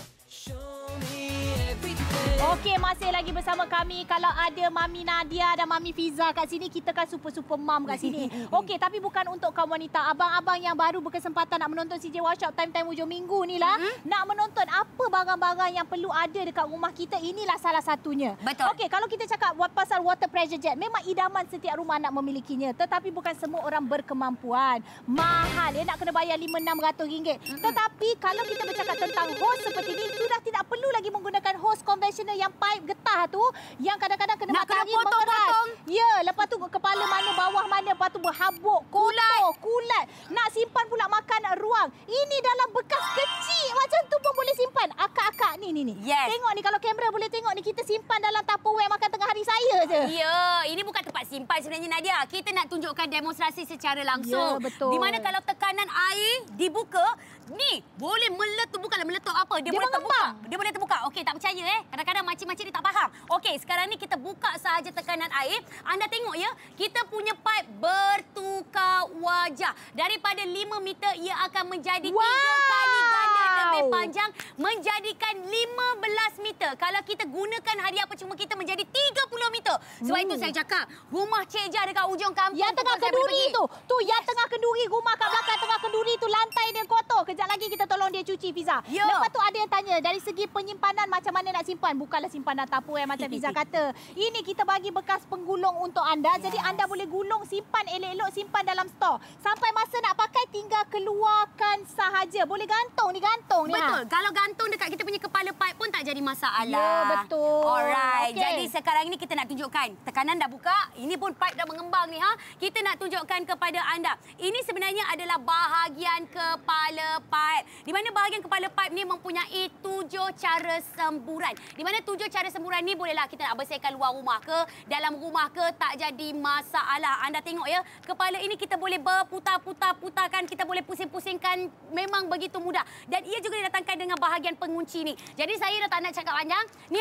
Okey, masih lagi bersama kami. Kalau ada Mami Nadia dan Mami Fiza kat sini, kita kan super mom kat sini. Okey, tapi bukan untuk kaum wanita. Abang-abang yang baru berkesempatan nak menonton CJ Workshop time-time hujung minggu ni lah. Nak menonton apa barang-barang yang perlu ada dekat rumah kita, inilah salah satunya. Betul. Okey, kalau kita cakap pasal water pressure jet, memang idaman setiap rumah nak memilikinya. Tetapi bukan semua orang berkemampuan. Mahal, nak kena bayar RM500-600. Tetapi kalau kita bercakap tentang hose seperti ini, sudah tidak perlu lagi menggunakan hose konvensional yang pipe getah tu, yang kadang-kadang kena matahari mengeras. Ya, lepas tu kepala mana, bawah mana, lepas tu berhabuk, kotor, kulat. Nak simpan pula makan ruang. Ini dalam bekas kecil macam tu pun boleh simpan. Akak-akak ni. Tengok ni, kalau kamera boleh tengok ni, kita simpan dalam Tupperware makan tengah hari saya je. Ya, ini bukan tempat simpan sebenarnya Nadia. Kita nak tunjukkan demonstrasi secara langsung. Ya, betul. Di mana kalau tekanan air dibuka, ni boleh meletup, bukanlah meletup apa. Dia boleh terbuka. Dia boleh terbuka. Okey, tak percaya Kadang-kadang makcik-makcik ni tak faham. Okey, sekarang ni kita buka sahaja tekanan air. Anda tengok ya, kita punya pipe bertukar wajah. Daripada 5 meter, ia akan menjadi 3 kali ganda lebih panjang, menjadikan 15 meter. Kalau kita gunakan hadiah percuma kita menjadi 30 meter. Sebab itu saya cakap, rumah Cik Jah dekat ujung kampung. Yang tengah kenduri tu. Tu yang tengah kenduri, rumah kat belakang tengah kenduri tu, lantai dia kotor. Kejap lagi kita tolong dia cuci, Fiza. Lepas tu ada yang tanya, dari segi penyimpanan macam mana nak simpan? Bukanlah simpanan Tupperware macam Fiza kata. Ini kita bagi bekas penggulung untuk anda. Jadi anda boleh gulung, simpan elok-elok, simpan dalam stor. Sampai masa nak pakai, tinggal keluarkan sahaja. Boleh gantung ni, gantung ni. Betul. Kalau gantung dekat kita punya kepala pipe pun tak jadi masalah. Ya, betul. Alright. Jadi sekarang ini kita nak tunjukkan. Tekanan dah buka. Ini pun pipe dah mengembang ni. Kita nak tunjukkan kepada anda. Ini sebenarnya adalah bahagian kepala pipe. Di mana bahagian kepala pipe ni mempunyai 7 cara semburan. Di mana 7 cara semburan ni bolehlah kita nak bersihkan luar rumah ke, dalam rumah ke, tak jadi masalah. Anda tengok ya, kepala ini kita boleh berputar-putar-putarkan, kita boleh pusing-pusingkan, memang begitu mudah. Dan ia juga didatangkan dengan bahagian pengunci ni. Jadi saya dah tak nak cakap panjang. Ni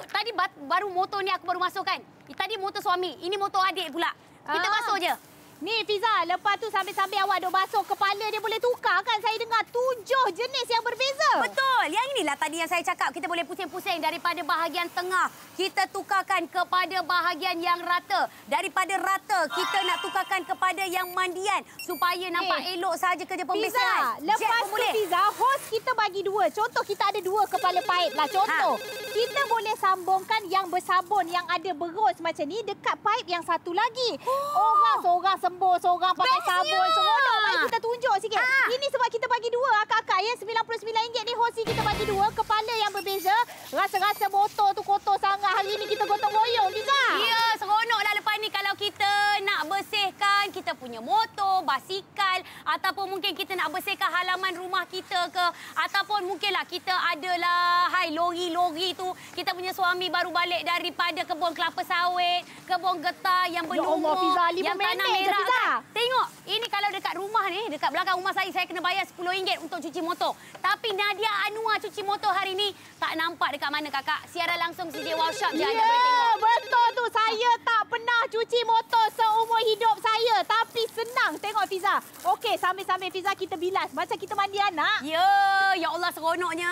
tadi baru motor ni aku baru masukkan. Tadi motor suami, ini motor adik pula. Kita basuh je. Ni Fiza, lepas tu sambil-sambil awak duk basuh kepala dia boleh tukar kan? Saya dengar 7 jenis yang berbeza. Betul. Yang inilah tadi yang saya cakap. Kita boleh pusing-pusing daripada bahagian tengah. Kita tukarkan kepada bahagian yang rata. Daripada rata, kita nak tukarkan kepada yang mandian. Supaya nampak elok saja kerja pembersihan. Fiza, lepas tu Fiza, hos kita bagi 2. Contoh kita ada 2 kepala pipe lah. Contoh, kita boleh sambungkan yang bersabun, yang ada berus macam ni dekat pipe yang satu lagi. Orang sembur, seorang pakai sabun, seronok. Mari kita tunjuk sikit. Ini sebab kita bagi 2 akak-akak ya. RM99 ni hosi kita bagi 2. Kepala yang berbeza. Rasa-rasa motor tu kotor sangat. Hari ni kita gotong royong, Fiza. Ya, seronoklah lepas ni kalau kita nak bersihkan kita punya motor, basikal ataupun mungkin kita nak bersihkan halaman rumah kita ke ataupun mungkinlah kita adalah lori-lori tu kita punya suami baru balik daripada kebun kelapa sawit, kebun getah yang berlumur, yang tanah merah kan. Tengok, ini kalau dekat rumah ni, dekat belakang rumah saya kena bayar RM10 untuk cuci motor. Tapi Nadia Anwar cuci motor hari ni tak nampak dekat mana kakak. Siaran langsung CJ Workshop je anda boleh tengok. Betul tu. Saya tak pernah cuci motor seumur hidup saya. Tapi senang. Tengok Fiza. Okey, sambil-sambil Fiza kita bilas. Macam kita mandi anak. Ya Allah seronoknya.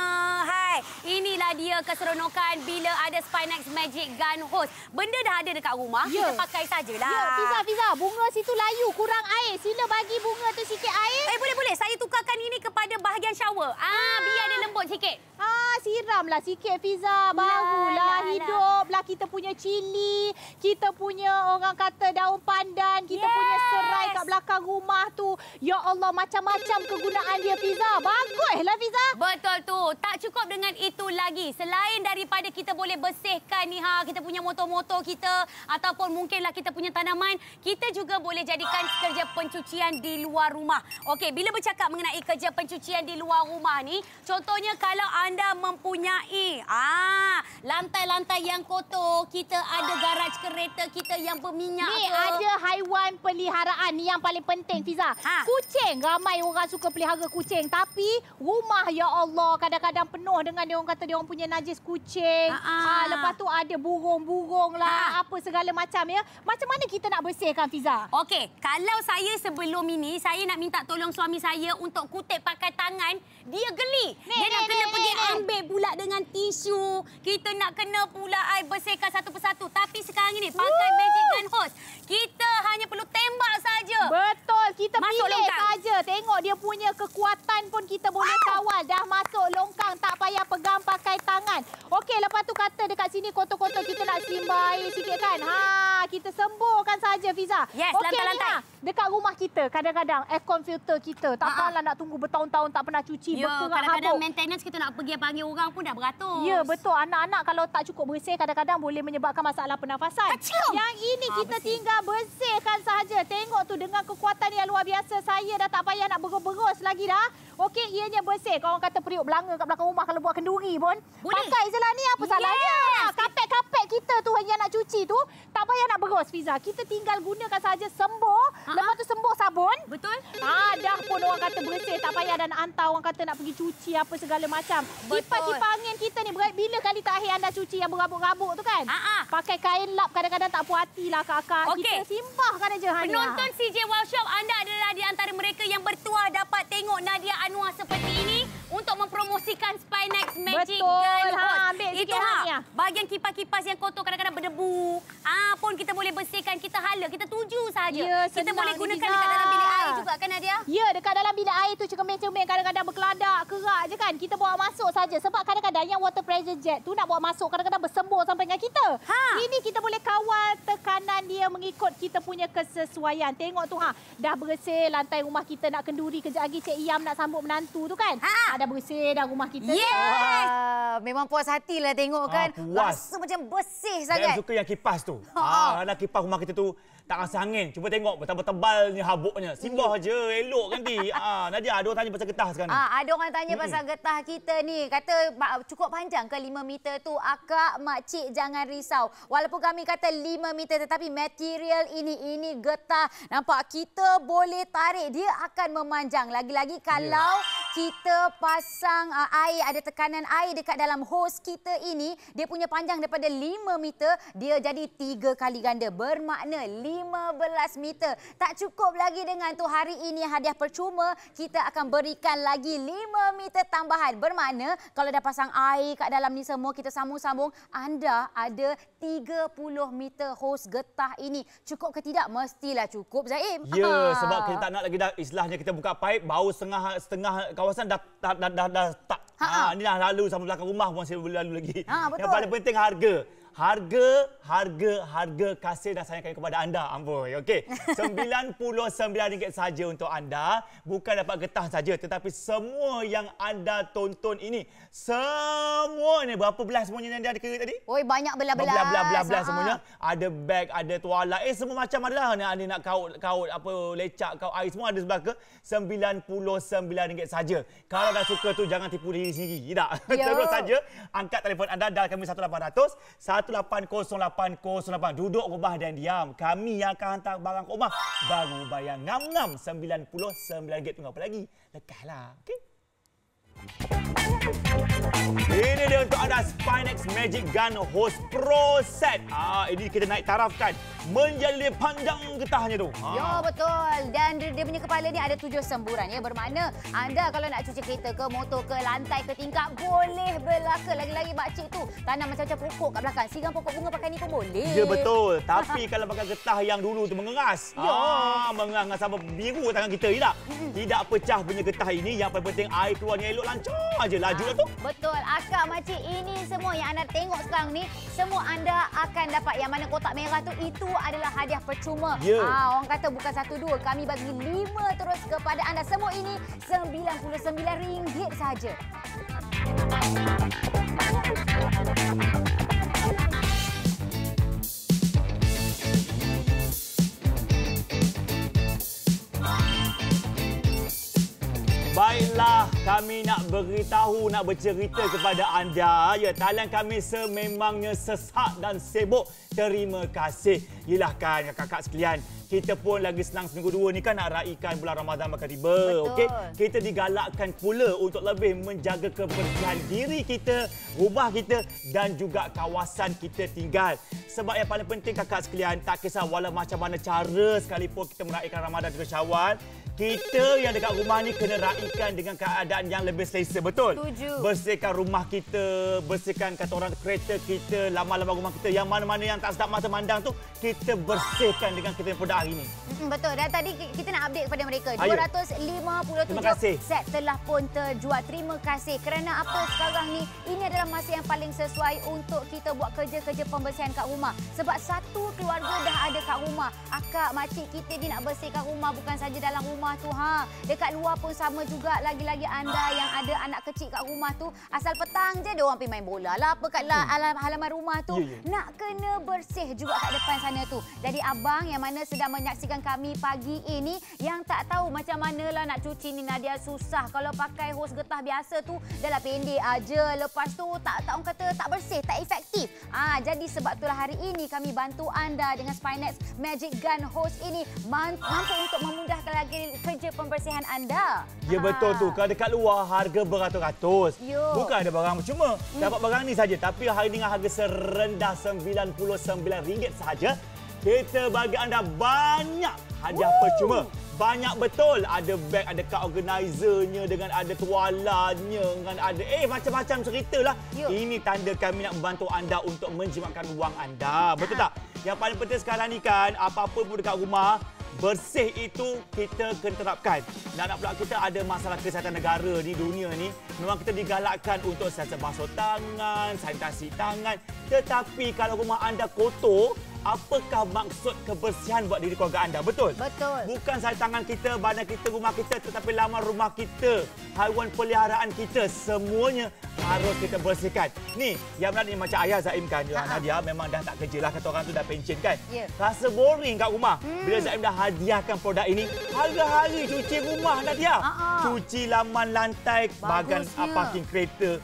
Hai, inilah dia keseronokan bila ada Spinex Magic Gun Hose. Benda dah ada dekat rumah, kita pakai sajalah. Ya, Fiza, bunga situ layu, kurang air. Sila bagi bunga tu sikit air. Boleh. Saya tukarkan ini kepada bahagian shower. Biar dia lembut sikit. Siramlah sikit Fiza. Barulah hiduplah kita punya cili. Kita punya orang kata daun pandan. Kita punya serai kat belakang rumah tu. Ya Allah, macam-macam kegunaan dia Fiza. Baguslah Fiza. Betul tu. Tak cukup dengan itu lagi. Selain daripada kita boleh bersihkan ni kita punya motor-motor kita ataupun mungkinlah kita punya tanaman, kita juga boleh jadikan kerja pencucian di luar rumah. Okey, bila bercakap mengenai kerja pencucian di luar rumah ni, contohnya kalau anda mempunyai lantai-lantai yang kotor, kita ada garaj kereta kita yang berminyak ni ada haiwan peliharaan ni yang paling penting Fiza. Kucing, ramai orang suka pelihara kucing tapi rumah ya Allah kadang-kadang penuh dengan dia orang kata dia orang punya najis kucing. Lepas tu ada burung-burung lah, apa segala macam ya. Macam mana kita nak bersihkan Fiza? Okey, kalau saya sebelum ini saya nak minta tolong suami saya untuk kutip pakai tangan, dia geli. Dia nak kena pergi ambil pula dengan tisu. Kita nak kena pula bersihkan satu persatu. Tapi sekarang ini pakai Magic Gun Hose, kita hanya perlu tembak saja. Betul, kita masuk pilih longkang saja. Tengok dia punya kekuatan pun kita boleh kawal. Dah masuk longkang, tak payah pegang pakai tangan. Okey, lepas tu kata dekat sini kotor-kotor kita nak selimba air sikit kan. Kita sembuhkan saja Fiza. Yes, okey, lantai-lantai. Dekat rumah kita kadang-kadang aircon filter kita tak apalah nak tunggu bertahun-tahun tak pernah cuci, berkerak kadang-kadang habuk. maintenance kita nak pergi panggil orang pun dah beratus. Ya, betul. Anak-anak kalau tak cukup bersih kadang-kadang boleh menyebabkan masalah pernafasan. Yang ini kita tinggal bersihkan sahaja. Tengok tu dengan kekuatan yang luar biasa. Saya dah tak payah nak berus-berus lagi dah. Okey, ianya bersih. Kalau orang kata periuk belanga kat belakang rumah kalau buat kenduri pun. Boleh. Pakai je lah ni. Apa salahnya? Kapek-kapek kita tu yang nak cuci tu. Tak payah nak berus, Fiza. Kita tinggal gunakan sahaja sembuh. Lepas tu sembuh sabun. Betul. Dah pun orang kata bersih. Tak payah dah nak hantar orang kata nak pergi cuci apa segala macam. Kipas-kipas angin kita ni. Bila kali terakhir anda cuci yang berabuk-rabuk tu kan? Pakai kain lap kadang-kadang tak puas hati lah kakak. Okey. Kita simbahkan aja. Penonton CJ Workshop, anda adalah di antara mereka yang bertuah dapat tengok Nadia Anwar seperti ini untuk mempromosikan Spinex Magic Gun Hose. Itu bahagian kipas-kipas yang kotor kadang-kadang berdebu. Pun kita boleh bersihkan, kita hala, kita tuju saja. Ya, kita boleh gunakan dekat dalam bilik air juga kan Nadia? Ya, dekat dalam bilik air tu cermin-cermin kadang-kadang berkeladak, kerak je kan. Kita bawa masuk saja sebab kadang-kadang yang water pressure jet tu nak bawa masuk kadang-kadang bersembur sampai dengan kita. Ini kita boleh kawal tekanan dia mengikut kita punya kesesuaian. Tengok tu dah bersih lantai rumah kita, nak kenduri kejap lagi Cik Iyam nak sambut menantu tu kan. Dah bersih dah rumah kita. Memang puas hatilah tengok kan. Rasa macam bersih sangat. Saya suka yang kipas tu. Ada kipas rumah kita tu tak rasa angin. Cuba tengok betapa-tebalnya habuknya. Simbah je, elok kan di. Nadia, ada orang tanya pasal getah sekarang ni. Ada orang tanya pasal getah kita ni. Kata cukup panjang ke 5 meter tu? Akak, makcik jangan risau. Walaupun kami kata 5 meter tetapi material ini getah. Nampak kita boleh tarik. Dia akan memanjang. Lagi-lagi kalau kita pasang air, ada tekanan air dekat dalam hose kita ini, dia punya panjang daripada 5 meter, dia jadi 3 kali ganda. Bermakna 15 meter. Tak cukup lagi dengan tu, hari ini hadiah percuma, kita akan berikan lagi 5 meter tambahan. Bermakna kalau dah pasang air kat dalam ni semua, kita sambung-sambung, anda ada 30 meter hos getah ini. Cukup ke tidak? Mestilah cukup, Zaim. Ya, sebab kita tak nak lagi dah istilahnya kita buka paip, bau setengah kawasan dah tak. Ini dah lalu sampai belakang rumah pun saya boleh lalu lagi. Betul. Yang paling penting harga. Harga kasih dan sayang kami kepada anda, amboi. Okey. RM99 saja untuk anda. Bukan dapat getah saja, tetapi semua yang anda tonton ini, semua ni berapa belas semuanya yang dia ada kira tadi? Oi, banyak belas-belas. Belas-belas semuanya. Ada beg, ada tuala. Semua macam ada lah. Ada nak kaut apa lecak, kaut air semua ada sebelah ke. RM99 saja. Kalau dah suka tu jangan tipu diri sendiri. Tak. Terus saja angkat telefon anda, dial kami 1800 180808. Duduk rumah dan diam. Kami yang akan hantar barang ke rumah. Baru bayar ngam-ngam RM99. Tunggu apa lagi? Lekaslah. Okey. Ini dia untuk anda Spinex Magic Gun Hose Pro Set. Ini kita naik tarafkan menjadi panjang getahnya tu. Ya, betul. Dan dia punya kepala ni ada 7 semburan. Ya, bermakna anda kalau nak cuci kereta ke motor ke lantai ke tingkap boleh belaka. Lagi-lagi makcik tu tanam macam-macam pokok kat belakang. Siram pokok bunga pakai ni pun boleh. Ya, betul. Tapi kalau pakai getah yang dulu tu mengeras. Mengeras sampai biru tangan kita. Tidak pecah punya getah ini. Yang paling penting air keluarnya elok, lancar aje laju lah tu. Betul. Akak, makcik, ini semua yang anda tengok sekarang ni, semua anda akan dapat. Yang mana kotak merah tu, itu adalah hadiah percuma. Orang kata bukan 1-2, kami bagi 5 terus kepada anda. Semua ini RM99 saja. Baiklah, kami nak beritahu, nak bercerita kepada anda. Ya, talian kami sememangnya sesak dan sibuk. Terima kasih. Yelah kan, kakak sekalian. Kita pun lagi senang seminggu 2 ni kan nak raikan bulan Ramadan bakal tiba. Okey, kita digalakkan pula untuk lebih menjaga kebersihan diri kita, rumah kita dan juga kawasan kita tinggal. Sebab yang paling penting kakak sekalian, tak kisah walau macam mana cara sekalipun kita meraihkan Ramadan ke Syawal, kita yang dekat rumah ni kena raikan dengan keadaan yang lebih selesa, betul? Setuju. Bersihkan rumah kita, bersihkan kata orang kereta kita, laman-laman rumah kita, yang mana-mana yang tak sedap mata mandang tu, kita bersihkan dengan kita pada hari ini. Betul. Dan tadi kita nak update kepada mereka. 257 set telah pun terjual. Terima kasih. Kerana apa sekarang ni, ini adalah masa yang paling sesuai untuk kita buat kerja-kerja pembersihan kat rumah. Sebab satu keluarga dah ada kat rumah. Akak, makcik kita ni nak bersihkan rumah bukan saja dalam rumah tu. Dekat luar pun sama juga. Lagi-lagi anda yang ada anak kecil kat rumah tu, asal petang je dia orang pergi main bola lah apa kat halaman rumah tu. Nak kena bersih juga kat depan sana tu. Jadi abang yang mana sedang menyaksikan kami pagi ini, yang tak tahu macam manalah nak cuci ni, Nadia, susah. Kalau pakai hos getah biasa tu dah lah pendek aja. Lepas tu tak orang kata tak bersih, tak efektif. Jadi sebab itulah hari ini kami bantu anda dengan Spinex Magic Gun Hose ini mampu untuk memudahkan lagi kerja pembersihan anda. Ya, betul tu. Kalau dekat luar harga beratus-ratus. Bukan ada barang percuma. Dapat barang ni saja, tapi hari ini dengan harga serendah RM99 sahaja. Kita bagi anda banyak hadiah percuma. Banyak betul. Ada beg, ada kad organizernya, dengan ada tualanya, dengan ada macam-macam ceritalah. Ini tanda kami nak membantu anda untuk menjimatkan wang anda. Betul tak? Yang paling penting sekarang ni kan, apa-apa pun dekat rumah, bersih itu kita kena terapkan. Nak pula kita ada masalah kesihatan negara di dunia ni, memang kita digalakkan untuk sentiasa basuh tangan, sanitasi tangan. Tetapi kalau rumah anda kotor, apakah maksud kebersihan buat diri keluarga anda? Betul? Betul. Bukan sahaja tangan kita, badan kita, rumah kita, tetapi laman rumah kita, haiwan peliharaan kita, semuanya harus kita bersihkan. Ni, yang benar ni macam ayah Zaim kan, Nadia memang dah tak kerja lah, kata orang tu dah pencen kan. Rasa boring kat rumah. Bila Zaim dah hadiahkan produk ini, hari-hari cuci rumah Nadia. Cuci laman lantai, bahagian parking kereta,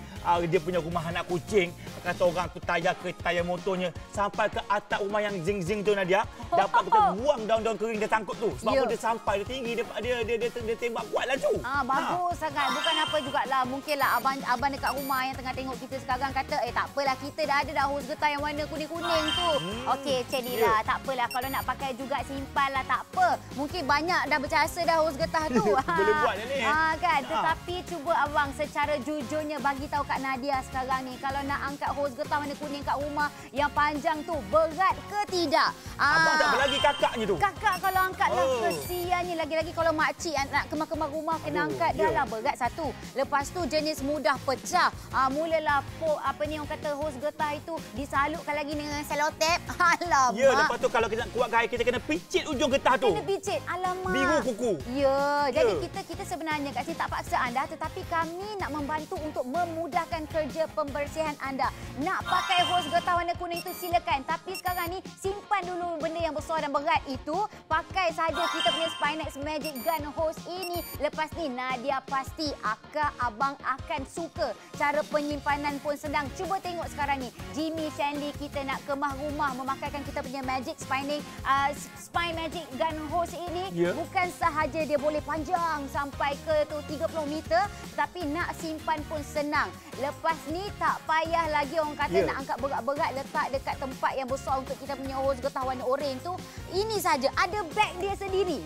dia punya rumah anak kucing, kata orang tu tayar motornya sampai ke atap rumah yang zing-zing tu Nadia, dapat kita buang daun-daun kering dia tangkut tu. Sebab dia sampai, dia tinggi, dia tembak kuat laju. Bagus sangat. Bukan apa jugalah. Mungkinlah abang dekat rumah yang tengah tengok kita sekarang kata, tak apalah, kita dah ada dah hos getah yang warna kuning-kuning tu. Okey, Cik Dira, tak apalah. Kalau nak pakai juga simpanlah, tak apa. Mungkin banyak dah berjasa dah hos getah tu. Boleh buat ni. Kan? Tetapi cuba abang secara jujurnya bagi tahu kat Kak Nadia sekarang ni. Kalau nak angkat hos getah warna kuning kat rumah yang panjang tu, berat ke tidak? Abang tak berlagi kakaknya tu. Kakak kalau angkat lah kesiannya. Lagi-lagi kalau makcik nak kemar-kemar rumah kena angkat dah lah berat satu. Lepas tu jenis mudah pecah. Mulalah orang kata hos getah itu disalutkan lagi dengan selotep. Alamak. Ya, lepas tu kalau kita nak kuatkan air, kita kena picit ujung getah tu. Kena picit. Alamak. Biru kuku. Ya, jadi kita sebenarnya kat sini tak paksa anda, tetapi kami nak membantu untuk memudahkan kerja pembersihan anda. Nak pakai hos getah warna kuning itu silakan. Tapi sekarang ni simpan dulu benda yang besar dan berat itu. Pakai saja kita punya Spinex Magic Gun hose ini. Lepas ni Nadia pasti akak abang akan suka. Cara penyimpanan pun senang. Cuba tengok sekarang ni. Jimmy Shandy kita nak kemah rumah memakaikan kita punya Magic Spine Magic Gun hose ini. Bukan sahaja dia boleh panjang sampai ke 30 meter, tapi nak simpan pun senang. Lepas ni tak payah lagi orang kata nak angkat berat-berat letak dekat tempat yang besar untuk kita punya hos getah warna oranye tu. Ini saja ada beg dia sendiri.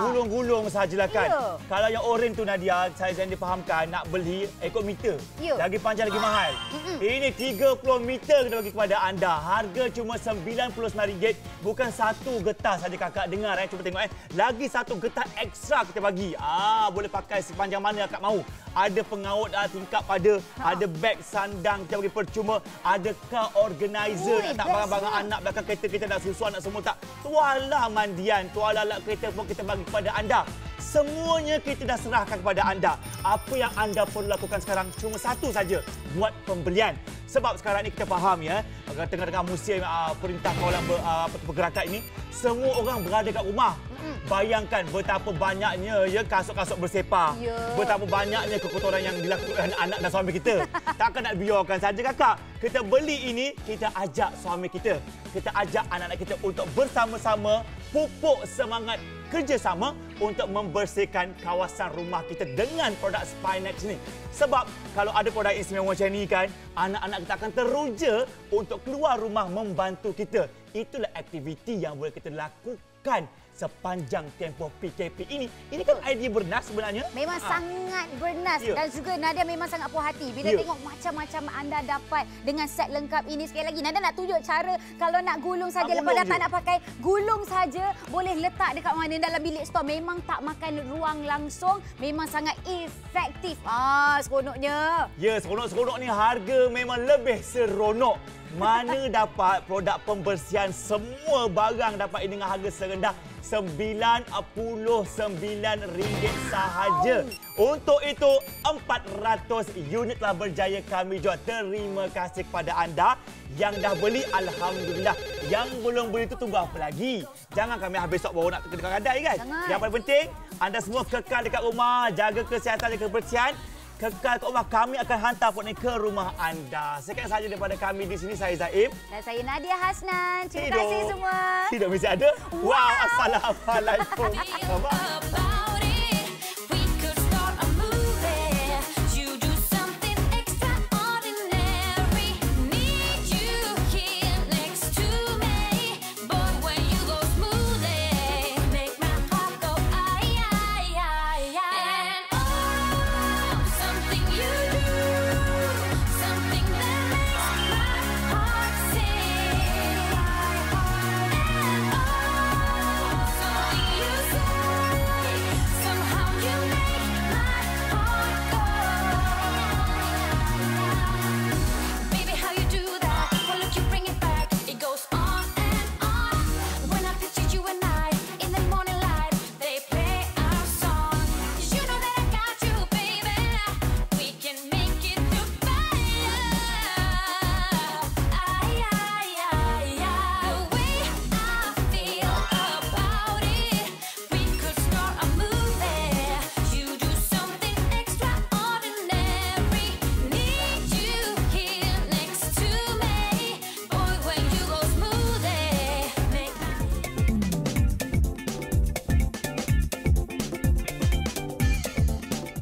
Gulung-gulung sajalah kan. Kalau yang oranye tu Nadia, saya jangan difahamkan nak beli ikut meter. Lagi panjang lagi mahal. Ini 30 meter kita bagi kepada anda. Harga cuma RM99. Bukan satu getah saja kakak dengar. Cuba tengok lagi satu getah ekstra kita bagi. Boleh pakai sepanjang mana akak mahu. Ada pengaut tingkap pada, ada beg sandang kita bagi percuma, ada car organizer, nak barang-barang anak belakang kereta kita nak susuan nak semua tak. Tualah mandian, tualah lak kereta pun kita bagi kepada anda. Semuanya kita dah serahkan kepada anda. Apa yang anda perlu lakukan sekarang cuma satu saja, buat pembelian. Sebab sekarang ni kita faham ya, tengah-tengah musim perintah kawalan pergerakan ini, semua orang berada kat rumah. Bayangkan betapa banyaknya kasut-kasut bersepah. Betapa banyaknya kekotoran yang dilakukan anak dan suami kita. Takkan nak biarkan saja kakak. Kita beli ini, kita ajak suami kita. Kita ajak anak-anak kita untuk bersama-sama pupuk semangat kerjasama untuk membersihkan kawasan rumah kita dengan produk Spinex ni. Sebab kalau ada produk istimewa macam ni kan, anak-anak kita akan teruja untuk keluar rumah membantu kita. Itulah aktiviti yang boleh kita lakukan sepanjang tempoh PKP ini. Ini kan idea bernas sebenarnya. Memang sangat bernas dan juga Nadia memang sangat puas hati bila tengok macam-macam anda dapat dengan set lengkap ini. Sekali lagi Nadia nak tunjuk cara kalau nak gulung saja lepas dah tak nak pakai, gulung saja boleh letak dekat mana dalam bilik stor. Memang tak makan ruang langsung, memang sangat efektif. Seronoknya. Ya, seronok-seronok ni harga memang lebih seronok. Mana dapat produk pembersihan semua barang dapat ini dengan harga serendah RM99 sahaja. Untuk itu 400 unit telah berjaya kami jual. Terima kasih kepada anda yang dah beli, alhamdulillah. Yang belum beli itu tunggu apa lagi? Jangan kami habis stok baru nak dekat kedai kan. Yang paling penting anda semua kekal dekat rumah, jaga kesihatan dan kebersihan. Kekal kat rumah, kami akan hantar produk ini ke rumah anda. Sekian sahaja daripada kami di sini. Saya Zaim. Dan saya Nadia Hasnan. Terima kasih semua. Tidak mesti ada. Wow, assalamualaikum.